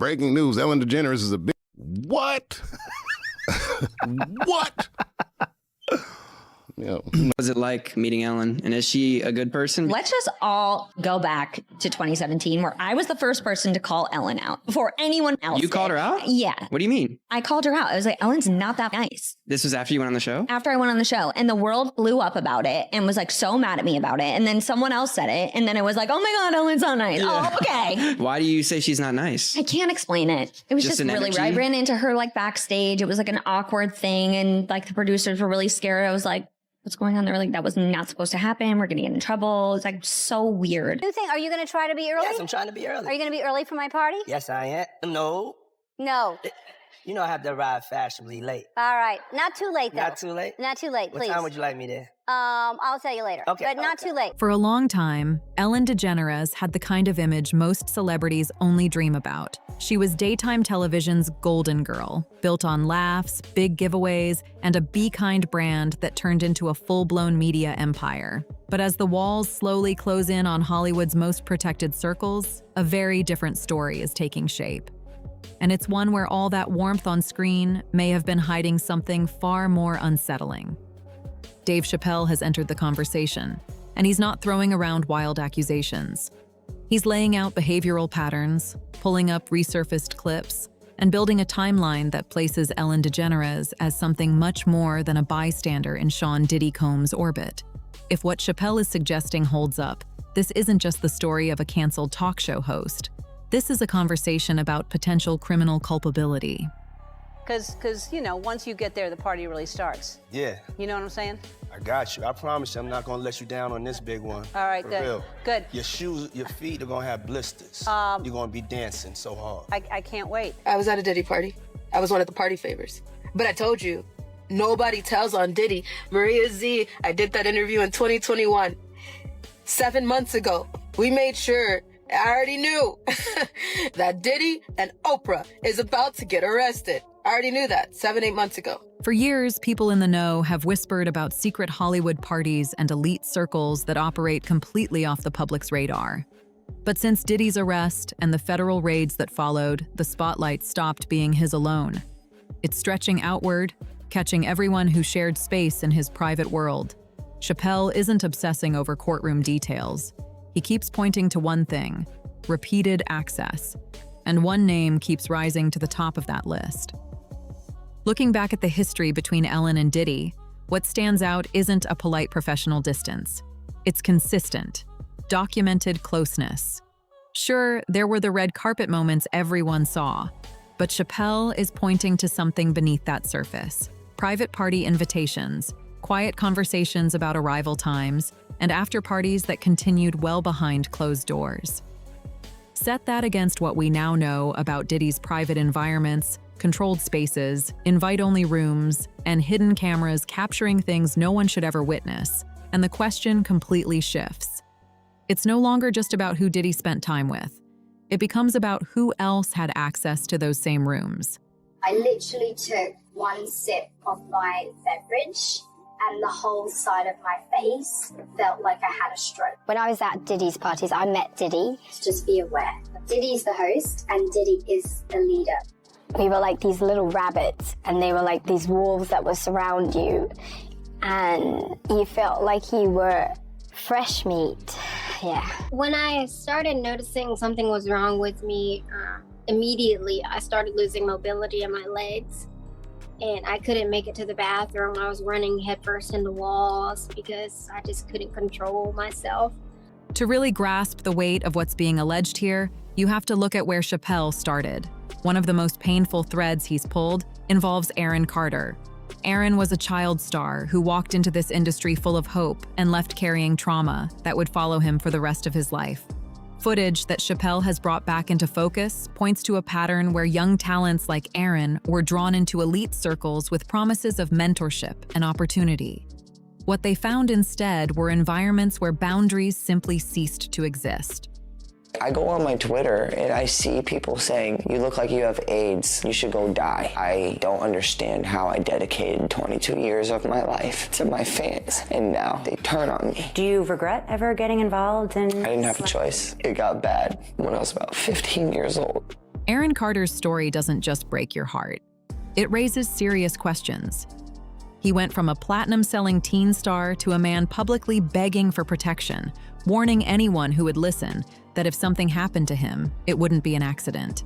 breaking news, Ellen DeGeneres is a big... What? What? What was it like meeting Ellen? And is she a good person? Let's just all go back to 2017, where I was the first person to call Ellen out before anyone else. You called her out? Yeah. What do you mean? I called her out. I was like, Ellen's not that nice. This was after you went on the show? After I went on the show, and the world blew up about it and was like so mad at me about it. And then someone else said it. And then it was like, oh my God, Ellen's not nice. Yeah. Oh, okay. Why do you say she's not nice? I can't explain it. It was just really weird. I ran into her like backstage. It was like an awkward thing. And like the producers were really scared. I was like, what's going on? They were like, that was not supposed to happen. We're going to get in trouble. It's like so weird. Are you going to try to be early? Yes, I'm trying to be early. Are you going to be early for my party? Yes, I am. No. No. You know I have to arrive fashionably late. All right. Not too late, though. Not too late? Not too late, please. What time would you like me there? I'll tell you later. Okay. But not too late. For a long time, Ellen DeGeneres had the kind of image most celebrities only dream about. She was daytime television's golden girl, built on laughs, big giveaways, and a be-kind brand that turned into a full-blown media empire. But as the walls slowly close in on Hollywood's most protected circles, a very different story is taking shape. And it's one where all that warmth on screen may have been hiding something far more unsettling. Dave Chappelle has entered the conversation, and he's not throwing around wild accusations. He's laying out behavioral patterns, pulling up resurfaced clips, and building a timeline that places Ellen DeGeneres as something much more than a bystander in Sean Diddy Combs' orbit. If what Chappelle is suggesting holds up, this isn't just the story of a canceled talk show host. This is a conversation about potential criminal culpability. Because, you know, once you get there, the party really starts. Yeah. You know what I'm saying? I got you. I promise you I'm not going to let you down on this big one. All right, For good. real. Good. Your shoes, your feet are going to have blisters. You're going to be dancing so hard. I can't wait. I was at a Diddy party. I was one of the party favors. But I told you, nobody tells on Diddy. Maria Z, I did that interview in 2021. 7 months ago, we made sure, I already knew, that Diddy and Oprah is about to get arrested. I already knew that 7-8 months ago. For years, people in the know have whispered about secret Hollywood parties and elite circles that operate completely off the public's radar. But since Diddy's arrest and the federal raids that followed, the spotlight stopped being his alone. It's stretching outward, catching everyone who shared space in his private world. Chappelle isn't obsessing over courtroom details. He keeps pointing to one thing: repeated access. And one name keeps rising to the top of that list. Looking back at the history between Ellen and Diddy, what stands out isn't a polite professional distance. It's consistent, documented closeness. Sure, there were the red carpet moments everyone saw, but Chappelle is pointing to something beneath that surface: private party invitations, quiet conversations about arrival times, and after parties that continued well behind closed doors. Set that against what we now know about Diddy's private environments, controlled spaces, invite-only rooms, and hidden cameras capturing things no one should ever witness, and the question completely shifts. It's no longer just about who Diddy spent time with. It becomes about who else had access to those same rooms. I literally took one sip of my beverage and the whole side of my face felt like I had a stroke. When I was at Diddy's parties, I met Diddy. Just be aware. Diddy's the host and Diddy is the leader. We were like these little rabbits, and they were like these wolves that would surround you. And you felt like you were fresh meat. Yeah. When I started noticing something was wrong with me, immediately I started losing mobility in my legs. And I couldn't make it to the bathroom. I was running headfirst into walls because I just couldn't control myself. To really grasp the weight of what's being alleged here, you have to look at where Chappelle started. One of the most painful threads he's pulled involves Aaron Carter. Aaron was a child star who walked into this industry full of hope and left carrying trauma that would follow him for the rest of his life. Footage that Chappelle has brought back into focus points to a pattern where young talents like Aaron were drawn into elite circles with promises of mentorship and opportunity. What they found instead were environments where boundaries simply ceased to exist. I go on my Twitter and I see people saying, "You look like you have AIDS, you should go die." I don't understand how I dedicated 22 years of my life to my fans, and now they turn on me. Do you regret ever getting involved in... I didn't have a choice. It got bad when I was about 15 years old. Aaron Carter's story doesn't just break your heart. It raises serious questions. He went from a platinum-selling teen star to a man publicly begging for protection, warning anyone who would listen that if something happened to him, it wouldn't be an accident.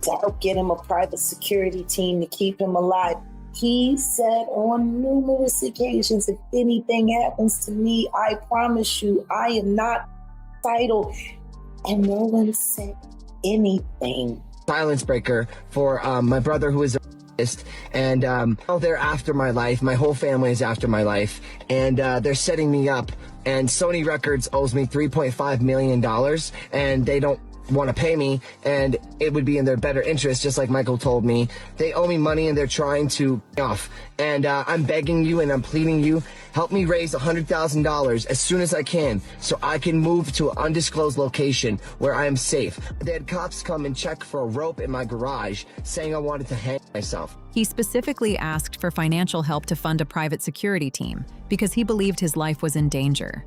To help get him a private security team to keep him alive. He said on numerous occasions, if anything happens to me, I promise you, I am not vital. And no one said anything. Silence breaker for my brother who is a racist, and they're after my life. My whole family is after my life, and they're setting me up. And Sony Records owes me $3.5 million, and they don't want to pay me, and it would be in their better interest, just like Michael told me. They owe me money and they're trying to pay off. And I'm begging you and I'm pleading you, help me raise $100,000 as soon as I can so I can move to an undisclosed location where I am safe. They had cops come and check for a rope in my garage saying I wanted to hang myself. He specifically asked for financial help to fund a private security team because he believed his life was in danger.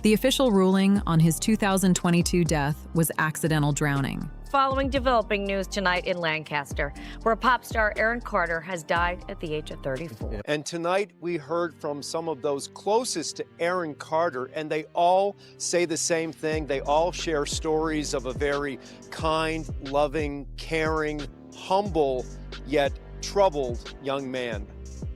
The official ruling on his 2022 death was accidental drowning. Following developing news tonight in Lancaster, where pop star Aaron Carter has died at the age of 34. And tonight we heard from some of those closest to Aaron Carter, and they all say the same thing. They all share stories of a very kind, loving, caring, humble, yet troubled young man.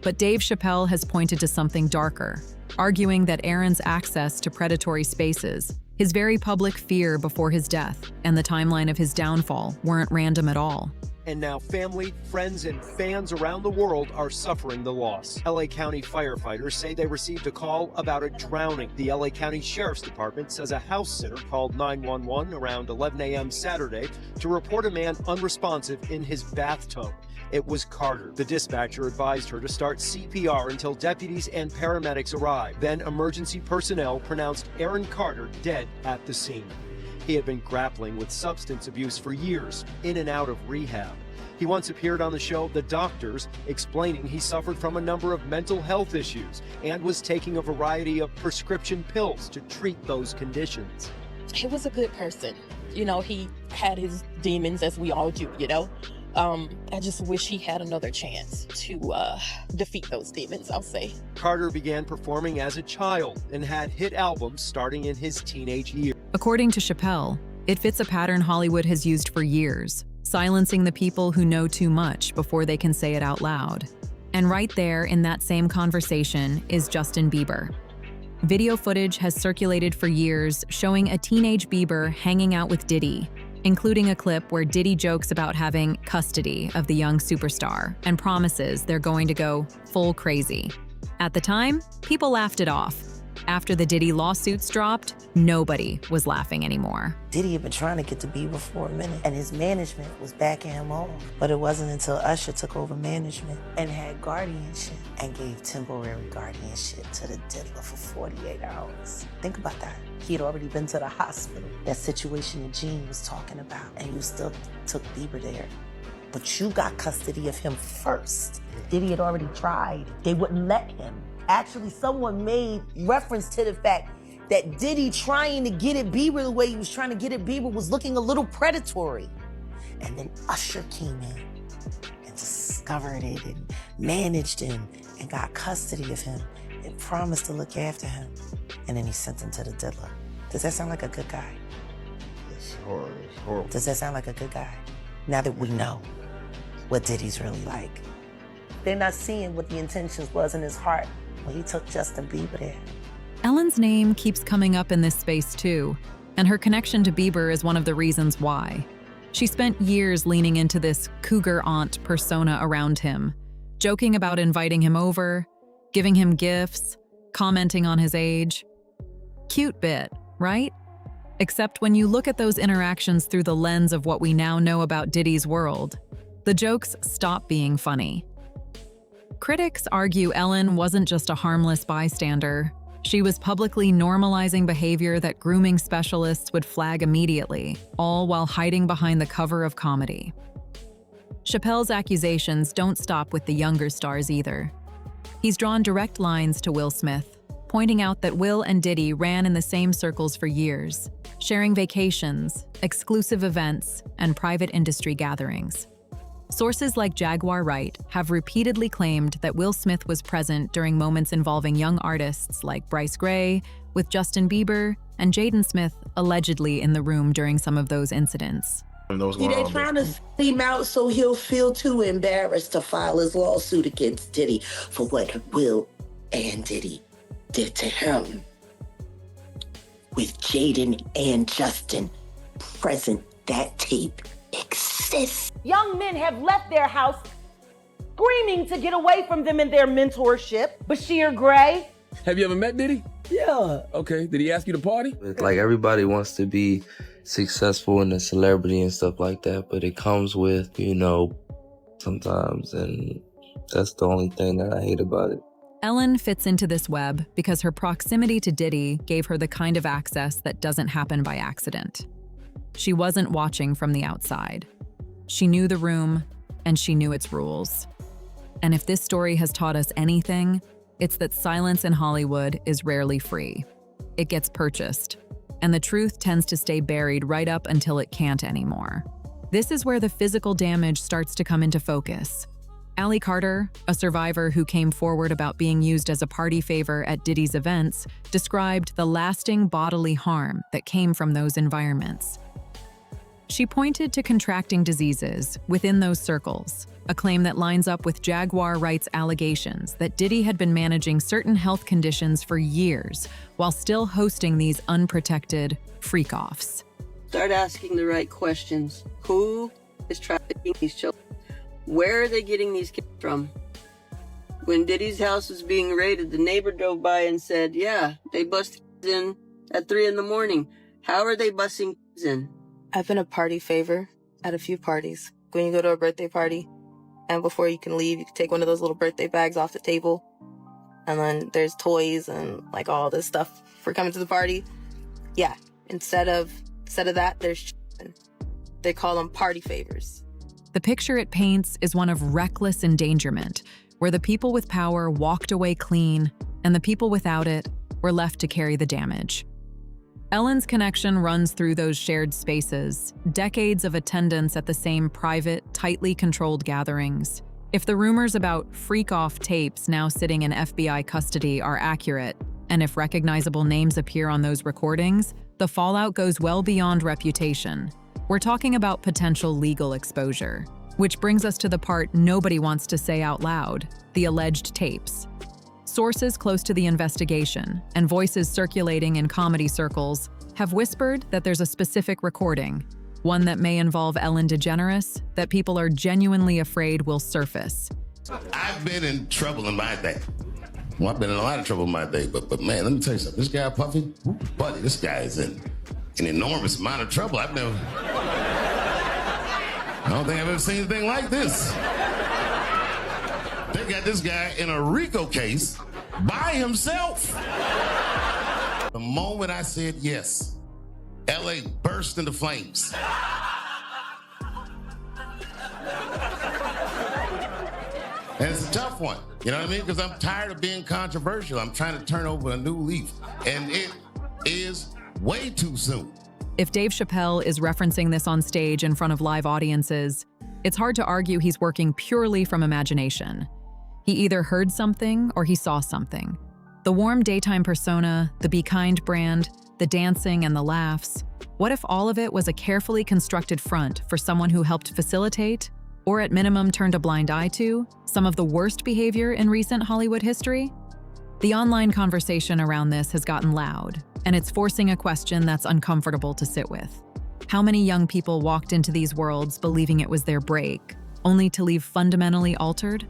But Dave Chappelle has pointed to something darker, arguing that Aaron's access to predatory spaces, his very public fear before his death, and the timeline of his downfall weren't random at all. And now family, friends, and fans around the world are suffering the loss. LA County firefighters say they received a call about a drowning. The LA County Sheriff's Department says a house sitter called 911 around 11 a.m. Saturday to report a man unresponsive in his bathtub. It was Carter. The dispatcher advised her to start CPR until deputies and paramedics arrived. Then emergency personnel pronounced Aaron Carter dead at the scene. He had been grappling with substance abuse for years, in and out of rehab. He once appeared on the show The Doctors, explaining he suffered from a number of mental health issues and was taking a variety of prescription pills to treat those conditions. He was a good person. You know, he had his demons, as we all do, you know. I just wish he had another chance to defeat those demons, I'll say. Carter began performing as a child and had hit albums starting in his teenage years. According to Chappelle, it fits a pattern Hollywood has used for years, silencing the people who know too much before they can say it out loud. And right there in that same conversation is Justin Bieber. Video footage has circulated for years showing a teenage Bieber hanging out with Diddy, including a clip where Diddy jokes about having custody of the young superstar and promises they're going to go full crazy. At the time, people laughed it off. After the Diddy lawsuits dropped, nobody was laughing anymore. Diddy had been trying to get to Bieber for a minute, and his management was backing him off. But it wasn't until Usher took over management and had guardianship and gave temporary guardianship to the diddler for 48 hours. Think about that. He had already been to the hospital. That situation that Gene was talking about, and you still took Bieber there. But you got custody of him first. Diddy had already tried. They wouldn't let him. Actually, someone made reference to the fact that Diddy trying to get at Bieber the way he was trying to get at Bieber was looking a little predatory. And then Usher came in and discovered it and managed him and got custody of him and promised to look after him. And then he sent him to the diddler. Does that sound like a good guy? It's horrible. It's horrible. Does that sound like a good guy? Now that we know what Diddy's really like. They're not seeing what the intentions was in his heart when he took Justin Bieber there. Ellen's name keeps coming up in this space too, and her connection to Bieber is one of the reasons why. She spent years leaning into this cougar aunt persona around him, joking about inviting him over, giving him gifts, commenting on his age. Cute bit, right? Except when you look at those interactions through the lens of what we now know about Diddy's world, the jokes stop being funny. Critics argue Ellen wasn't just a harmless bystander. She was publicly normalizing behavior that grooming specialists would flag immediately, all while hiding behind the cover of comedy. Chappelle's accusations don't stop with the younger stars either. He's drawn direct lines to Will Smith, pointing out that Will and Diddy ran in the same circles for years, sharing vacations, exclusive events, and private industry gatherings. Sources like Jaguar Wright have repeatedly claimed that Will Smith was present during moments involving young artists like Bryce Gray, with Justin Bieber, and Jaden Smith allegedly in the room during some of those incidents. See, they trying to send him out so he'll feel too embarrassed to file his lawsuit against Diddy for what Will and Diddy did to him. With Jaden and Justin present, that tape exists. Young men have left their house screaming to get away from them in their mentorship. Bashir Gray. Have you ever met Diddy? Yeah. Okay, did he ask you to party? Like, everybody wants to be successful and a celebrity and stuff like that, but it comes with, sometimes, and that's the only thing that I hate about it. Ellen fits into this web because her proximity to Diddy gave her the kind of access that doesn't happen by accident. She wasn't watching from the outside. She knew the room, and she knew its rules. And if this story has taught us anything, it's that silence in Hollywood is rarely free. It gets purchased, and the truth tends to stay buried right up until it can't anymore. This is where the physical damage starts to come into focus. Allie Carter, a survivor who came forward about being used as a party favor at Diddy's events, described the lasting bodily harm that came from those environments. She pointed to contracting diseases within those circles, a claim that lines up with Jaguar Wright's allegations that Diddy had been managing certain health conditions for years while still hosting these unprotected freak-offs. Start asking the right questions. Who is trafficking these children? Where are they getting these kids from? When Diddy's house was being raided, the neighbor drove by and said, yeah, they bust kids in at 3 a.m. How are they busting kids in? I've been a party favor at a few parties. When you go to a birthday party, and before you can leave, you can take one of those little birthday bags off the table. And then there's toys and like all this stuff for coming to the party. Yeah, instead of that, there's children. They call them party favors. The picture it paints is one of reckless endangerment, where the people with power walked away clean and the people without it were left to carry the damage. Ellen's connection runs through those shared spaces, decades of attendance at the same private, tightly controlled gatherings. If the rumors about freak-off tapes now sitting in FBI custody are accurate, and if recognizable names appear on those recordings, the fallout goes well beyond reputation. We're talking about potential legal exposure, which brings us to the part nobody wants to say out loud, the alleged tapes. Sources close to the investigation and voices circulating in comedy circles have whispered that there's a specific recording, one that may involve Ellen DeGeneres, that people are genuinely afraid will surface. I've been in trouble in my day. Well, I've been in a lot of trouble in my day, but man, let me tell you something. This guy, Puffy, buddy, this guy is in an enormous amount of trouble. I don't think I've ever seen anything like this. They got this guy in a RICO case by himself. The moment I said yes, LA burst into flames. And it's a tough one, you know what I mean? Because I'm tired of being controversial. I'm trying to turn over a new leaf, and it is way too soon. If Dave Chappelle is referencing this on stage in front of live audiences, it's hard to argue he's working purely from imagination. He either heard something or he saw something. The warm daytime persona, the Be Kind brand, the dancing and the laughs. What if all of it was a carefully constructed front for someone who helped facilitate, or at minimum turned a blind eye to, some of the worst behavior in recent Hollywood history? The online conversation around this has gotten loud, and it's forcing a question that's uncomfortable to sit with. How many young people walked into these worlds believing it was their break, only to leave fundamentally altered?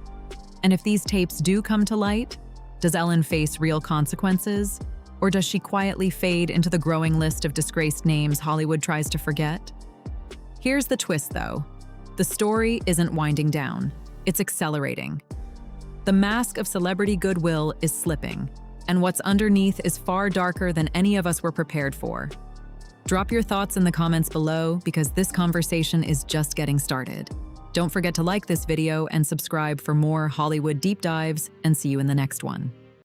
And if these tapes do come to light, does Ellen face real consequences? Or does she quietly fade into the growing list of disgraced names Hollywood tries to forget? Here's the twist, though. The story isn't winding down. It's accelerating. The mask of celebrity goodwill is slipping, and what's underneath is far darker than any of us were prepared for. Drop your thoughts in the comments below, because this conversation is just getting started. Don't forget to like this video and subscribe for more Hollywood deep dives, and see you in the next one.